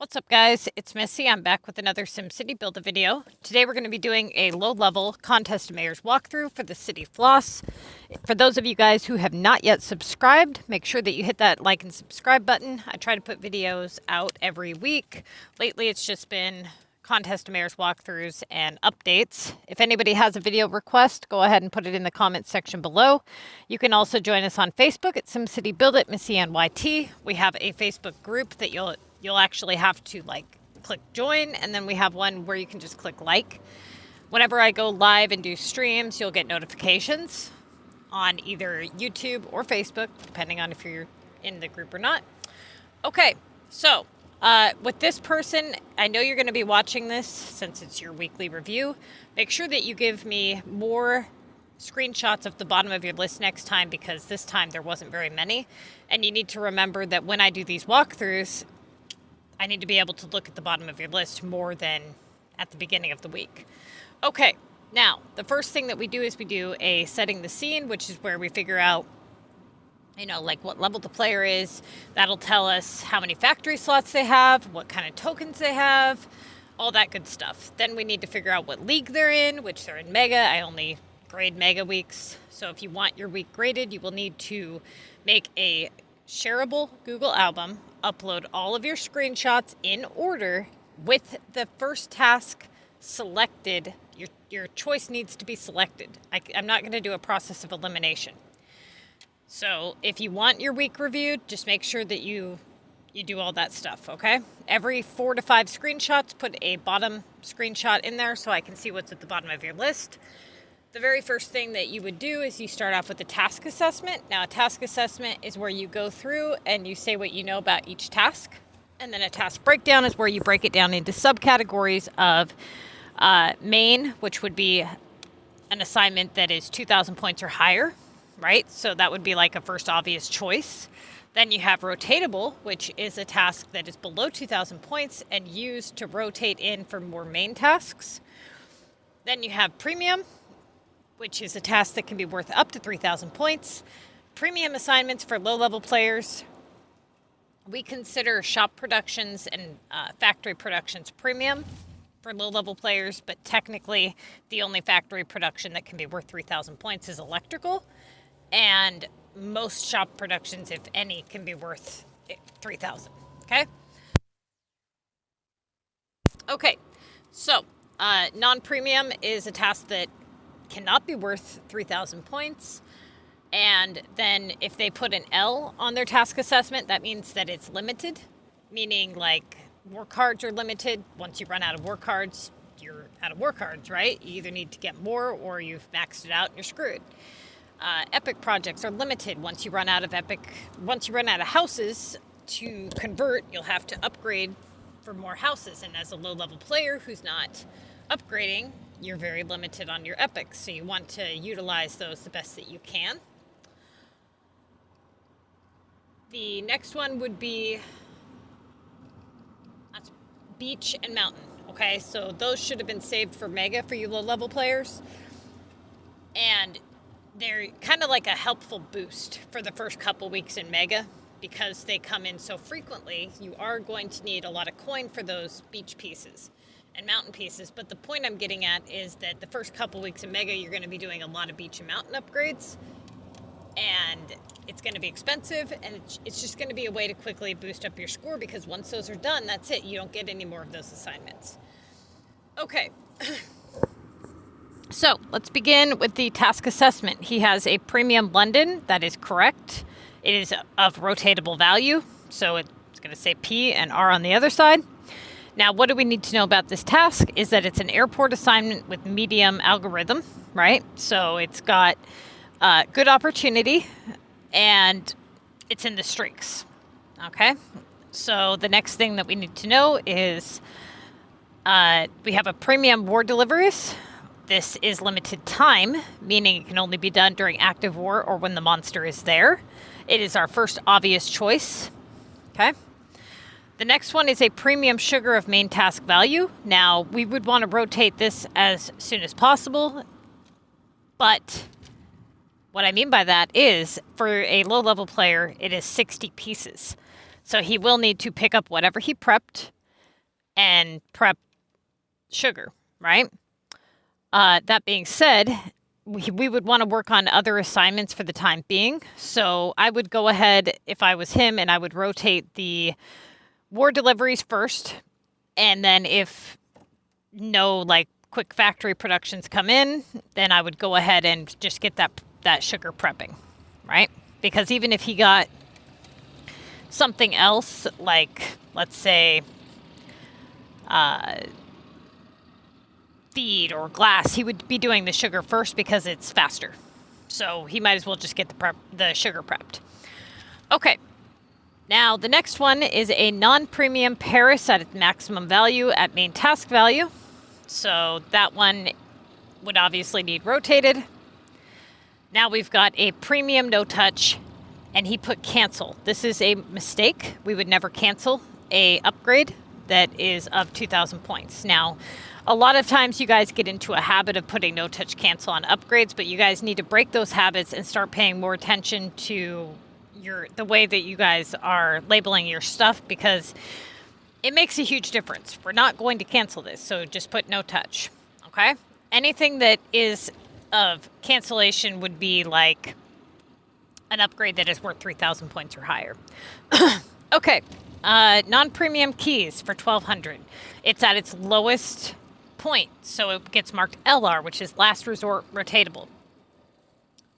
What's up, guys? It's Missy. I'm back with another SimCity Build video. Today we're going to be doing a low-level Contest of Mayors walkthrough for the city Floss. For those of you guys who have not yet subscribed, make sure that you hit that like and subscribe button. I try to put videos out every week. Lately, it's just been Contest of Mayors walkthroughs and updates. If anybody has a video request, go ahead and put it in the comments section below. You can also join us on Facebook at SimCity Build at MissyAnne. We have a Facebook group that you'll actually have to click join, and then we have one where you can just click like. Whenever I go live and do streams, you'll get notifications on either YouTube or Facebook, depending on if you're in the group or not. Okay, so with this person, I know you're going to be watching this since it's your weekly review. Make sure that you give me more screenshots of the bottom of your list next time, because this time there wasn't very many. And you need to remember that when I do these walkthroughs, I need to be able to look at the bottom of your list more than at the beginning of the week. Okay, now, the first thing that we do is we do a setting the scene, which is where we figure out, what level the player is. That'll tell us how many factory slots they have, what kind of tokens they have, all that good stuff. Then we need to figure out what league they're in, which they're in Mega. I only grade Mega weeks. So if you want your week graded, you will need to make a shareable Google album, upload all of your screenshots in order with the first task selected. Your choice needs to be selected. I'm not going to do a process of elimination. So if you want your week reviewed, just make sure that you do all that stuff, okay? Every 4 to 5 screenshots, put a bottom screenshot in there so I can see what's at the bottom of your list. The very first thing that you would do is you start off with a task assessment. Now, a task assessment is where you go through and you say what you know about each task. And then a task breakdown is where you break it down into subcategories of main, which would be an assignment that is 2,000 points or higher, right? So that would be like a first obvious choice. Then you have rotatable, which is a task that is below 2,000 points and used to rotate in for more main tasks. Then you have premium, which is a task that can be worth up to 3,000 points. Premium assignments for low-level players. We consider shop productions and factory productions premium for low-level players, but technically the only factory production that can be worth 3,000 points is electrical, and most shop productions, if any, can be worth 3,000, okay? Okay, so non-premium is a task that cannot be worth 3,000 points. And then if they put an L on their task assessment, that means that it's limited, meaning work cards are limited. Once you run out of work cards, you're out of work cards, right? You either need to get more or you've maxed it out and you're screwed. Epic projects are limited. Once you run out of houses to convert, you'll have to upgrade for more houses. And as a low-level player who's not upgrading, you're very limited on your epics, so you want to utilize those the best that you can. The next one would be beach and mountain. Okay, so those should have been saved for Mega for you low-level players, and they're kind of like a helpful boost for the first couple weeks in Mega because they come in so frequently. You are going to need a lot of coin for those beach pieces and mountain pieces, but the point I'm getting at is that the first couple weeks in Mega, you're going to be doing a lot of beach and mountain upgrades, and it's going to be expensive, and it's just going to be a way to quickly boost up your score, because once those are done, that's it. You don't get any more of those assignments. Okay, so let's begin with the task assessment. He has a premium London. That is correct. It is of rotatable value, so it's going to say P and R on the other side. Now, what do we need to know about this task is that it's an airport assignment with medium algorithm, right? So it's got good opportunity, and it's in the streaks, okay? So the next thing that we need to know is we have a premium war deliveries. This is limited time, meaning it can only be done during active war or when the monster is there. It is our first obvious choice, okay? The next one is a premium sugar of main task value. Now, we would want to rotate this as soon as possible, but what I mean by that is, for a low-level player, it is 60 pieces. So he will need to pick up whatever he prepped, and prep sugar, right? That being said, we would want to work on other assignments for the time being. So I would go ahead, if I was him, and I would rotate the war deliveries first. And then if no like quick factory productions come in, then I would go ahead and just get that sugar prepping, right? Because even if he got something else, like let's say feed or glass, he would be doing the sugar first because it's faster. So he might as well just get the sugar prepped. Okay. Now, the next one is a non-premium Paris at its maximum value at main task value. So that one would obviously need rotated. Now we've got a premium no-touch, and he put cancel. This is a mistake. We would never cancel a upgrade that is of 2,000 points. Now, a lot of times you guys get into a habit of putting no-touch cancel on upgrades, but you guys need to break those habits and start paying more attention to the way that you guys are labeling your stuff, because it makes a huge difference. We're not going to cancel this, so just put no touch, okay? Anything that is of cancellation would be like an upgrade that is worth 3,000 points or higher. Okay, non-premium keys for 1,200. It's at its lowest point, so it gets marked LR, which is last resort rotatable.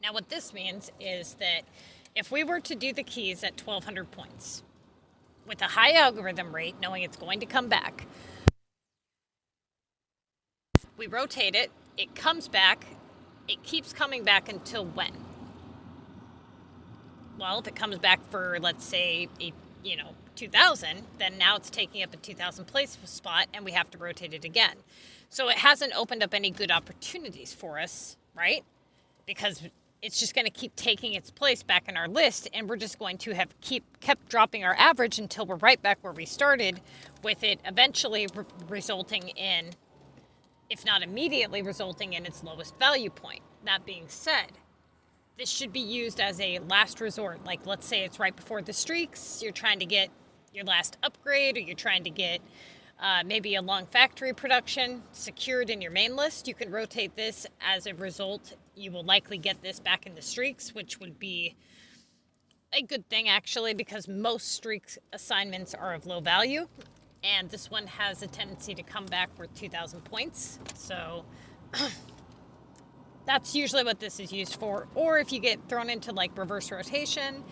Now what this means is that if we were to do the keys at 1,200 points with a high algorithm rate, knowing it's going to come back, we rotate it, it comes back, it keeps coming back until when? Well, if it comes back for, let's say, 2,000, then now it's taking up a 2,000 place spot and we have to rotate it again. So it hasn't opened up any good opportunities for us, right? Because it's just going to keep taking its place back in our list, and we're just going to have kept dropping our average until we're right back where we started, with it eventually resulting in, if not immediately resulting in, its lowest value point. That being said, this should be used as a last resort. Like, let's say it's right before the streaks, you're trying to get your last upgrade, or you're trying to get maybe a long factory production secured in your main list. You can rotate this. As a result, you will likely get this back in the streaks, which would be a good thing, actually, because most streaks assignments are of low value, and this one has a tendency to come back worth 2,000 points. So that's usually what this is used for. Or if you get thrown into like reverse rotation,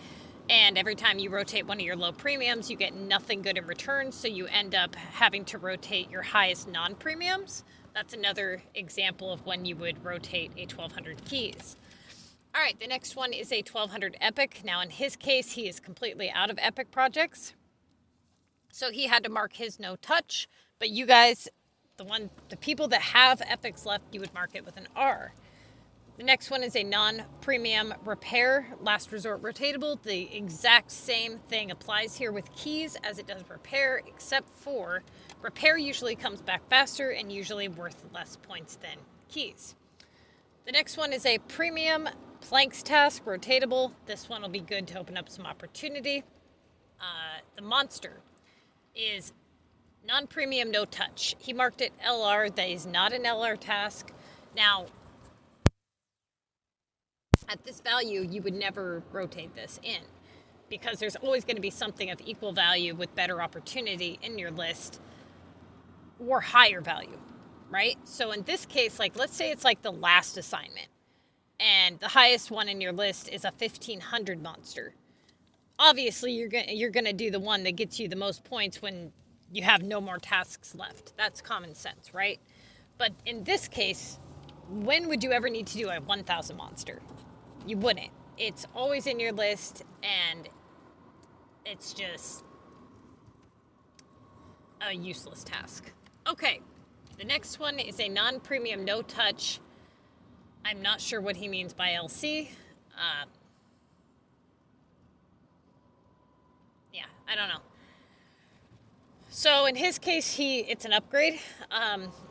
and every time you rotate one of your low premiums, you get nothing good in return, so you end up having to rotate your highest non-premiums. That's another example of when you would rotate a 1,200 keys. All right, the next one is a 1,200 epic. Now, in his case, he is completely out of epic projects, so he had to mark his no touch. But you guys, the people that have epics left, you would mark it with an R. The next one is a non-premium repair, last resort rotatable. The exact same thing applies here with keys as it does repair, except for repair usually comes back faster and usually worth less points than keys. The next one is a premium planks task, rotatable. This one will be good to open up some opportunity. The monster is non-premium, no touch. He marked it LR. That is not an LR task. Now, at this value, you would never rotate this in, because there's always going to be something of equal value with better opportunity in your list or higher value, right? So in this case, like, let's say it's like the last assignment and the highest one in your list is a 1,500 monster. Obviously, you're gonna do the one that gets you the most points when you have no more tasks left. That's common sense, right? But in this case, when would you ever need to do a 1,000 monster? You wouldn't. It's always in your list, and it's just a useless task. Okay, the next one is a non-premium, no-touch. I'm not sure what he means by LC. Yeah, I don't know. So in his case, it's an upgrade.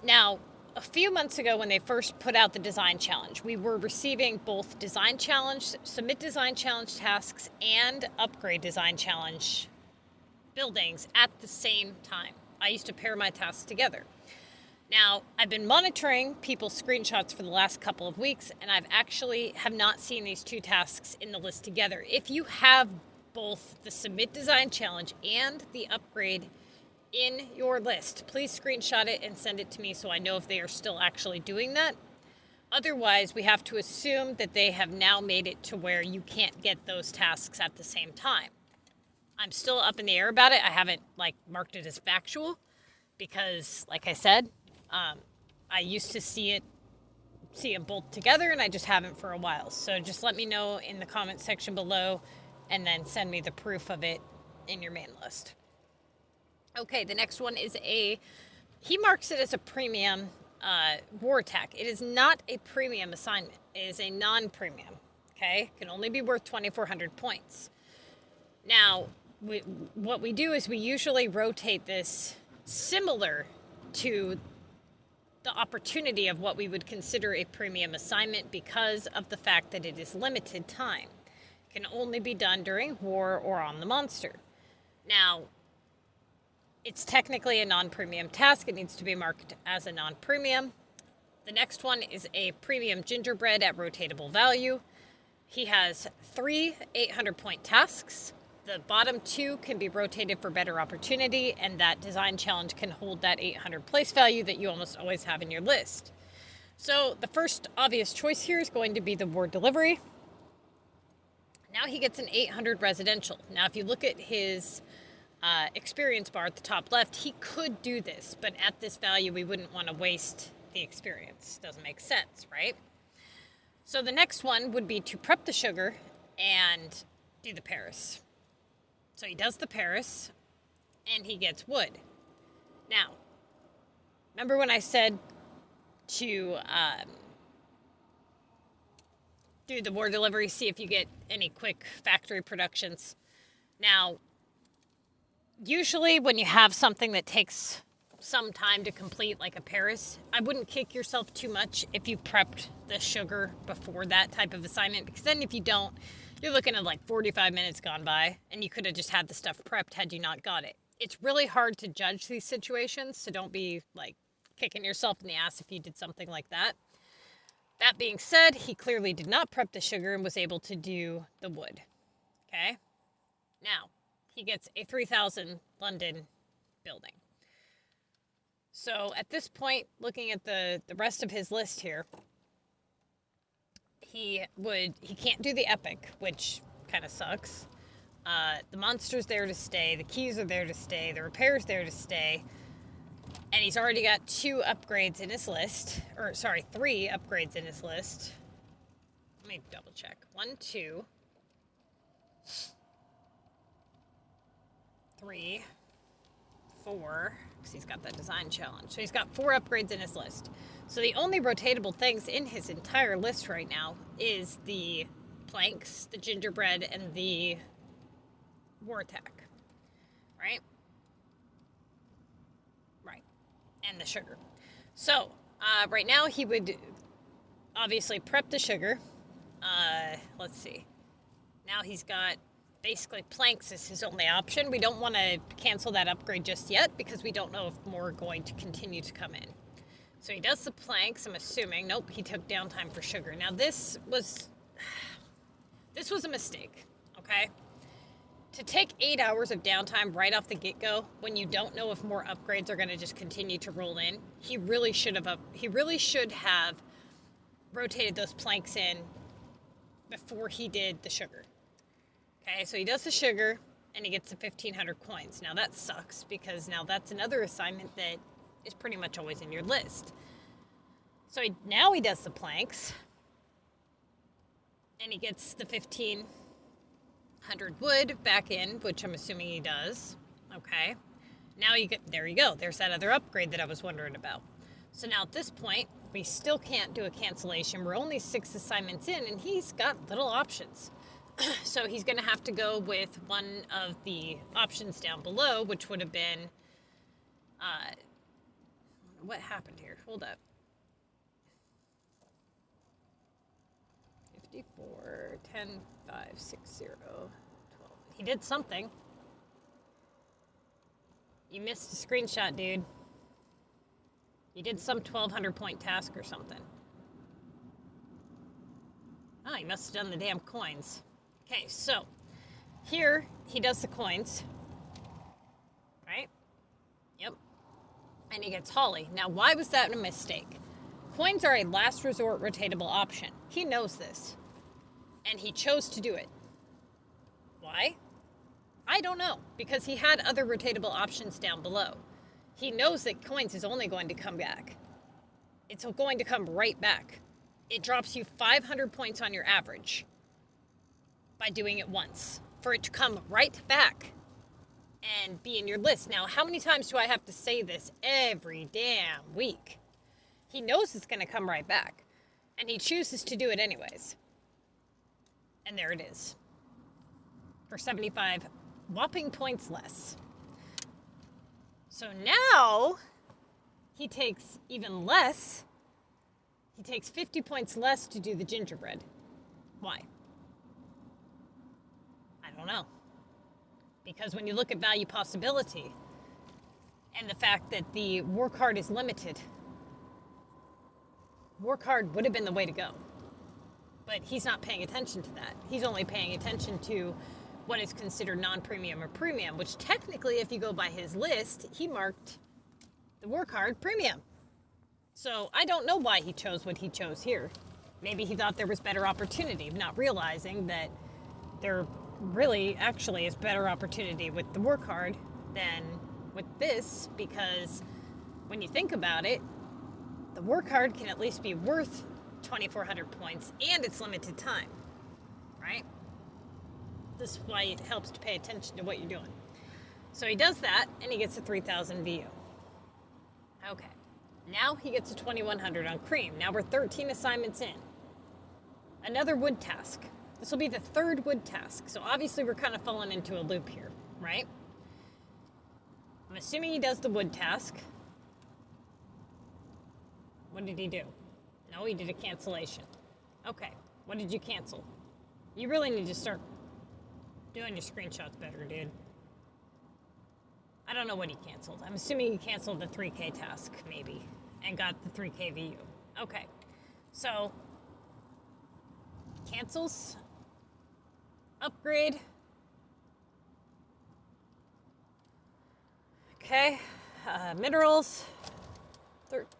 Now, a few months ago when they first put out the design challenge, we were receiving both design challenge, submit design challenge tasks, and upgrade design challenge buildings at the same time. I used to pair my tasks together. Now, I've been monitoring people's screenshots for the last couple of weeks, and I've actually have not seen these two tasks in the list together. If you have both the Submit Design Challenge and the upgrade in your list, please screenshot it and send it to me so I know if they are still actually doing that. Otherwise, we have to assume that they have now made it to where you can't get those tasks at the same time. I'm still up in the air about it. I haven't marked it as factual because, like I said, I used to see them both together, and I just haven't for a while. So just let me know in the comment section below, and then send me the proof of it in your main list. Okay, the next one is he marks it as a premium war attack. It is not a premium assignment. It is a non-premium. Okay, can only be worth 2,400 points. Now, what we do is we usually rotate this similar to the opportunity of what we would consider a premium assignment because of the fact that it is limited time. It can only be done during war or on the monster. Now, it's technically a non-premium task. It needs to be marked as a non-premium. The next one is a premium gingerbread at rotatable value. He has 3 800-point tasks. The bottom 2 can be rotated for better opportunity, and that design challenge can hold that 800 place value that you almost always have in your list. So the first obvious choice here is going to be the war delivery. Now he gets an 800 residential. Now if you look at his experience bar at the top left, he could do this, but at this value we wouldn't want to waste the experience. Doesn't make sense, right? So the next one would be to prep the sugar and do the Paris. So he does the Paris, and he gets wood. Now, remember when I said to do the war delivery, see if you get any quick factory productions? Now, usually when you have something that takes some time to complete, like a Paris, I wouldn't kick yourself too much if you prepped the sugar before that type of assignment, because then if you don't, you're looking at 45 minutes gone by, and you could have just had the stuff prepped had you not got it. It's really hard to judge these situations, so don't be kicking yourself in the ass if you did something like that. That being said, he clearly did not prep the sugar and was able to do the wood. Okay? Now, he gets a 3,000 London building. So at this point, looking at the rest of his list here, he can't do the epic, which kind of sucks. The monster's there to stay, the keys are there to stay, the repair's there to stay, and he's already got 2 upgrades in his list, 3 upgrades in his list. Let me double check. 1, 2, 3, 4, because he's got that design challenge. So he's got 4 upgrades in his list. So the only rotatable things in his entire list right now is the planks, the gingerbread, and the war attack. Right? Right. And the sugar. So right now he would obviously prep the sugar. Let's see. Now he's got basically planks is his only option. We don't want to cancel that upgrade just yet because we don't know if more are going to continue to come in. So he does the planks, I'm assuming. Nope, he took downtime for sugar. Now this was a mistake, okay? To take 8 hours of downtime right off the get-go when you don't know if more upgrades are going to just continue to roll in, he really should have rotated those planks in before he did the sugar. Okay, so he does the sugar, and he gets the 1,500 coins. Now that sucks, because now that's another assignment that is pretty much always in your list. So now he does the planks, and he gets the 1,500 wood back in, which I'm assuming he does. Okay, now there you go. There's that other upgrade that I was wondering about. So now at this point, we still can't do a cancellation. We're only 6 assignments in, and he's got little options. So he's going to have to go with one of the options down below, which would have been, what happened here? Hold up. 54, 10, 5, 6, 0, 12. He did something. You missed a screenshot, dude. You did some 1,200 point task or something. Oh, he must have done the damn coins. Okay, so here he does the coins. Right? Yep. And he gets Holly. Now, why was that a mistake? Coins are a last resort rotatable option. He knows this. And he chose to do it. Why? I don't know. Because he had other rotatable options down below. He knows that coins is only going to come back. It's going to come right back. It drops you 500 points on your average by doing it once. For it to come right back and be in your list. Now, how many times do I have to say this every damn week? He knows it's going to come right back. And he chooses to do it anyways. And there it is. For 75 whopping points less. So now he takes even less. He takes 50 points less to do the gingerbread. Why? I don't know. Because when you look at value possibility and the fact that the war card is limited, war card would have been the way to go. But he's not paying attention to that. He's only paying attention to what is considered non-premium or premium, which technically, if you go by his list, he marked the war card premium. So I don't know why he chose what he chose here. Maybe he thought there was better opportunity, not realizing that there really actually is better opportunity with the war card than with this, because when you think about it, the war card can at least be worth 2,400 points and it's limited time, right? This is why it helps to pay attention to what you're doing. So he does that and he gets a 3,000 VU. Okay. Now he gets a 2,100 on cream. Now we're 13 assignments in. Another wood task. This will be the third wood task. So obviously we're kind of falling into a loop here, right? I'm assuming he does the wood task. What did he do? No, he did a cancellation. Okay, what did you cancel? You really need to start doing your screenshots better, dude. I don't know what he canceled. I'm assuming he canceled the 3K task, maybe, and got the 3K VU. Okay, so cancels, upgrade. Okay, minerals,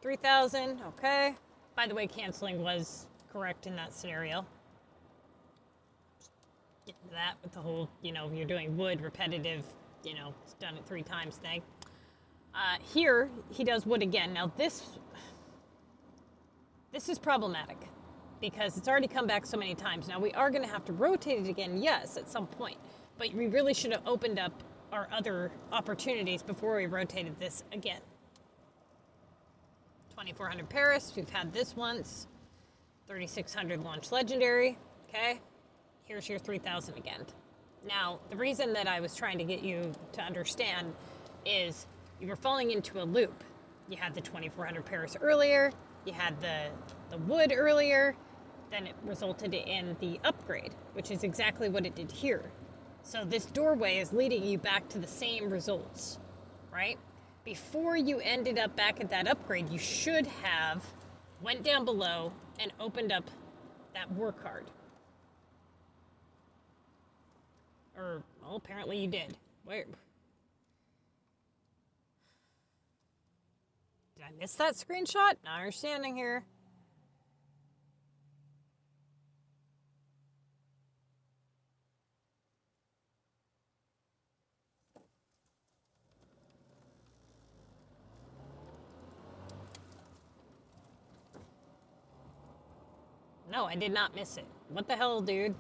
3,000, okay. By the way, canceling was correct in that scenario. Get that with the whole, you're doing wood, repetitive, it's done it 3 times thing. Here, he does wood again. Now this is problematic because it's already come back so many times. Now we are going to have to rotate it again, yes, at some point. But we really should have opened up our other opportunities before we rotated this again. 2,400 Paris, we've had this once. 3,600 launch legendary, okay? Here's your 3,000 again. Now, the reason that I was trying to get you to understand is you were falling into a loop. You had the 2,400 Paris earlier, you had the wood earlier, then it resulted in the upgrade, which is exactly what it did here. So this doorway is leading you back to the same results, right? Before you ended up back at that upgrade, you should have went down below and opened up that war card. Or, well, apparently you did. Where? Did I miss that screenshot? Not understanding here. No, I did not miss it. What the hell, dude?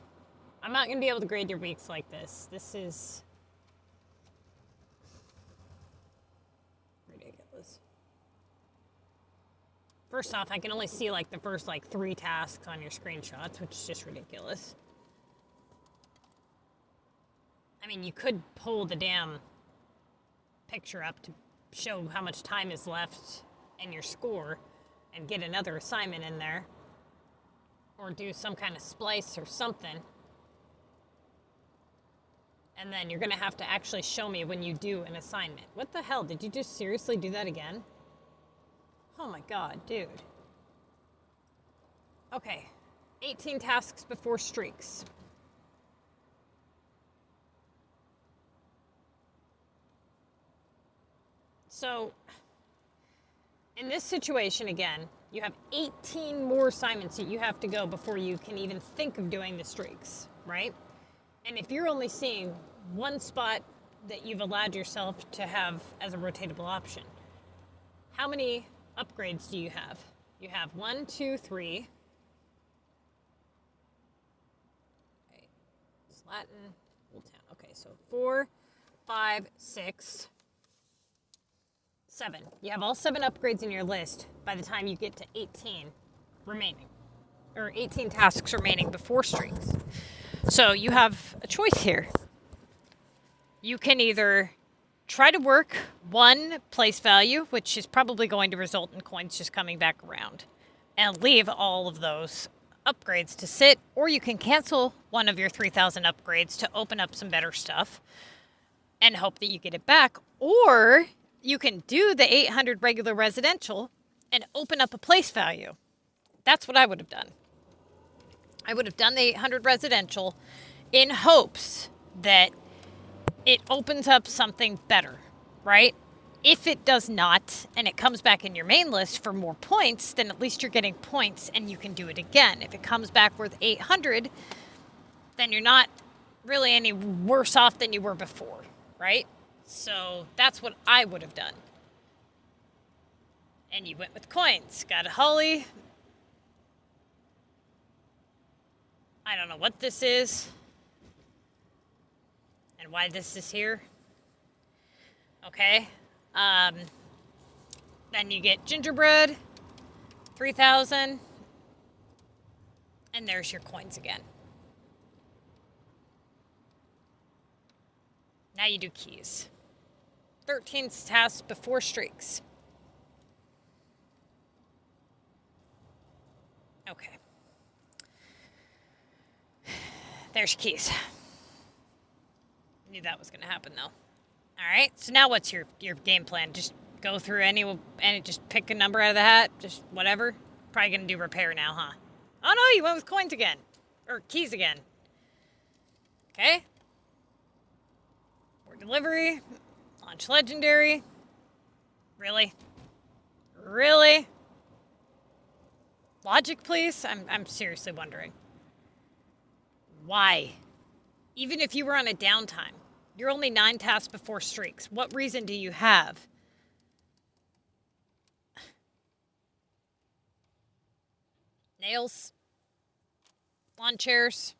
I'm not going to be able to grade your weeks like this. This is ridiculous. First off, I can only see like the first 3 tasks on your screenshots, which is just ridiculous. I mean, you could pull the damn picture up to show how much time is left and your score and get another assignment in there. Or do some kind of splice or something. And then you're going to have to actually show me when you do an assignment. What the hell? Did you just seriously do that again? Oh my God, dude. Okay. 18 tasks before streaks. So, in this situation again, you have 18 more assignments that you have to go before you can even think of doing the streaks, right? And if you're only seeing one spot that you've allowed yourself to have as a rotatable option, how many upgrades do you have? You have 1, 2, 3. Okay. It's Latin, Old Town. Okay, so 4, 5, 6, 7. You have all 7 upgrades in your list by the time you get to 18 remaining, or 18 tasks remaining before streaks. So you have a choice here. You can either try to work one place value, which is probably going to result in coins just coming back around, and leave all of those upgrades to sit, or you can cancel one of your 3,000 upgrades to open up some better stuff and hope that you get it back, or you can do the 800 regular residential and open up a place value. That's what I would have done. I would have done the 800 residential in hopes that it opens up something better, right? If it does not, and it comes back in your main list for more points, then at least you're getting points and you can do it again. If it comes back worth 800, then you're not really any worse off than you were before, right? So that's what I would have done. And you went with coins. Got a Holly. I don't know what this is and why this is here. Okay. Then you get gingerbread, 3,000, and there's your coins again. Now you do keys. 13 tasks before streaks. Okay. There's keys. Knew that was going to happen, though. All right. So now what's your game plan? Just go through any just pick a number out of the hat, just whatever. Probably going to do repair now, huh? Oh no, you went with coins again, or keys again. Okay. Or delivery, launch legendary. Really? Really? Logic, please. I'm seriously wondering. Why? Even if you were on a downtime, you're only 9 tasks before streaks. What reason do you have? Nails. Lawn chairs.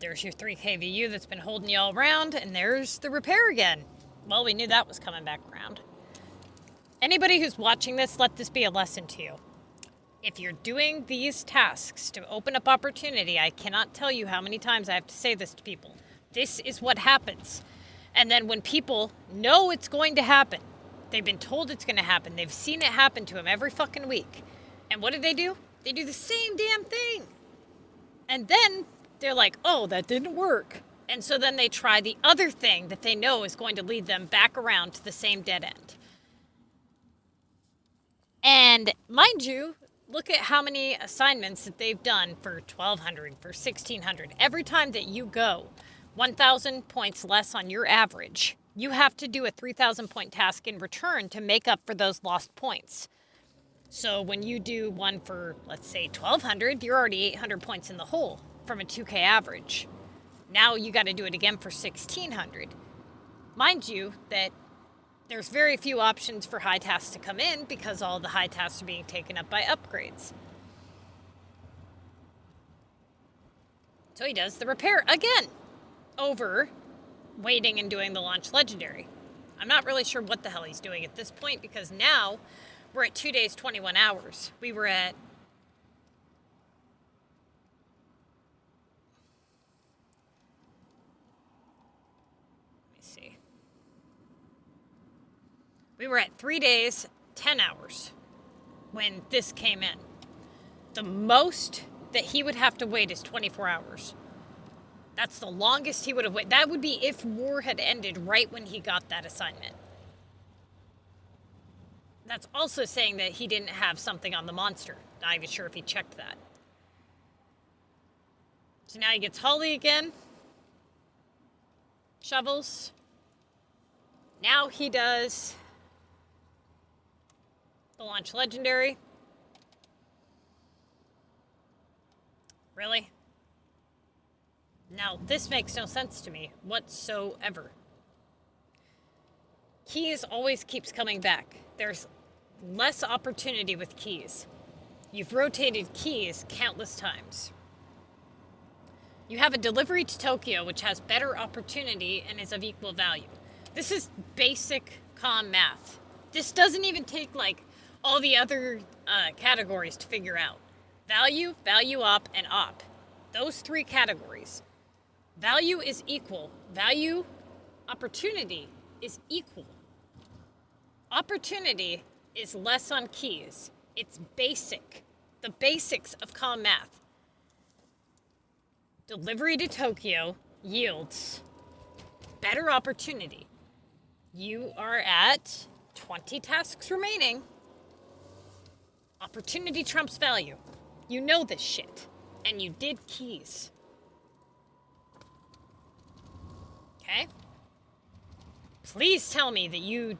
There's your 3 KVU that's been holding you all around, and there's the repair again. Well, we knew that was coming back around. Anybody who's watching this, let this be a lesson to you. If you're doing these tasks to open up opportunity, I cannot tell you how many times I have to say this to people. This is what happens. And then when people know it's going to happen, they've been told it's going to happen, they've seen it happen to them every fucking week. And what do? They do the same damn thing. And then they're like, oh, that didn't work. And so then they try the other thing that they know is going to lead them back around to the same dead end. And mind you, look at how many assignments that they've done for 1,200, for 1,600. Every time that you go 1,000 points less on your average, you have to do a 3,000 point task in return to make up for those lost points. So when you do one for, let's say, 1,200, you're already 800 points in the hole from a 2K average. Now you got to do it again for 1,600. Mind you that there's very few options for high tasks to come in because all the high tasks are being taken up by upgrades. So he does the repair again over waiting and doing the launch legendary. I'm not really sure what the hell he's doing at this point because now we're at 2 days, 21 hours. We were at We were at 3 days, 10 hours when this came in. The most that he would have to wait is 24 hours. That's the longest he would have waited. That would be if war had ended right when he got that assignment. That's also saying that he didn't have something on the monster. Not even sure if he checked that. So now he gets Holly again. Shovels. Now he does the launch legendary. Really? Now, this makes no sense to me whatsoever. Keys always keeps coming back. There's less opportunity with keys. You've rotated keys countless times. You have a delivery to Tokyo, which has better opportunity and is of equal value. This is basic CoM math. This doesn't even take, like, all the other categories to figure out. Value, value op, and op. Those three categories. Value is equal. Value, opportunity is equal. Opportunity is less on keys. It's basic. The basics of CoM math. Delivery to Tokyo yields better opportunity. You are at 20 tasks remaining. Opportunity trumps value. You know this shit. And you did keys. Okay? Please tell me that you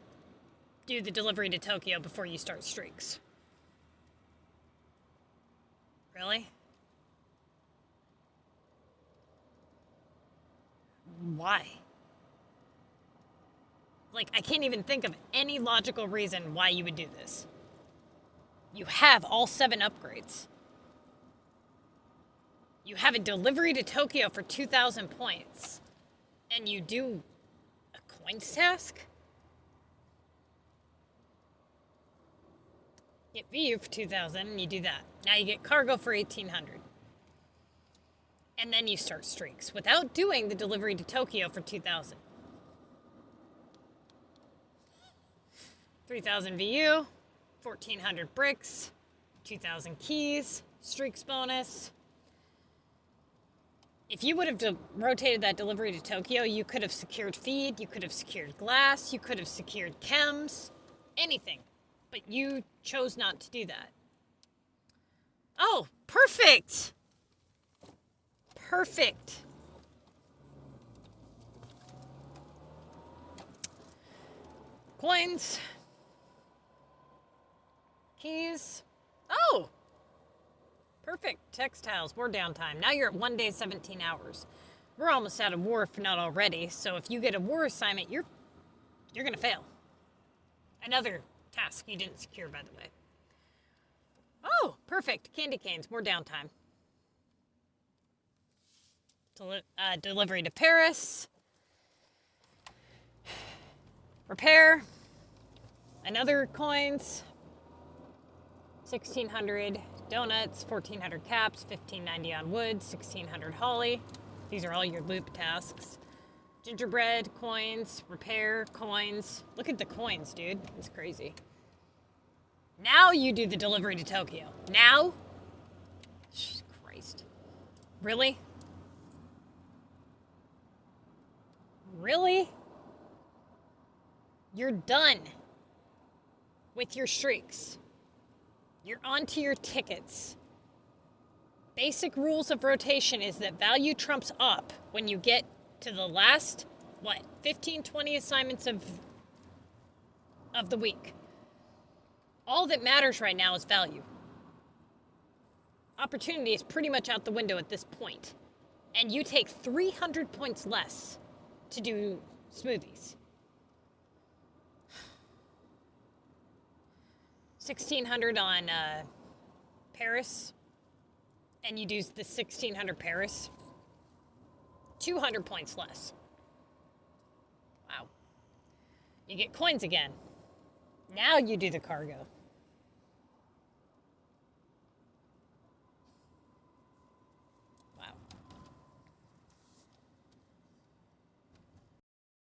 do the delivery to Tokyo before you start streaks. Really? Why? Like, I can't even think of any logical reason why you would do this. You have all 7 upgrades. You have a delivery to Tokyo for 2,000 points. And you do a coins task? Get VU for 2,000 and you do that. Now you get cargo for 1,800. And then you start streaks without doing the delivery to Tokyo for 2,000. 3,000 VU, 1,400 bricks, 2,000 keys, streaks bonus. If you would have rotated that delivery to Tokyo, you could have secured feed, you could have secured glass, you could have secured chems, anything. But you chose not to do that. Oh, perfect! Perfect. Coins. Keys. Oh! Perfect. Textiles. More downtime. Now you're at 1 day, 17 hours. We're almost out of war, if not already. So if you get a war assignment, you're going to fail. Another task you didn't secure, by the way. Oh, perfect. Candy canes. More downtime. Delivery to Paris. Repair. Another coins. 1,600 donuts, 1,400 caps, 1,590 on wood, 1,600 holly. These are all your loop tasks. Gingerbread, coins, repair, coins. Look at the coins, dude. It's crazy. Now you do the delivery to Tokyo. Now? Jesus Christ. Really? Really? You're done with your streaks. You're onto your tickets. Basic rules of rotation is that value trumps op when you get to the last, 15, 20 assignments of the week. All that matters right now is value. Opportunity is pretty much out the window at this point. And you take 300 points less to do smoothies. 1,600 on Paris, and you do the 1,600 Paris. 200 points less. Wow. You get coins again. Now you do the cargo.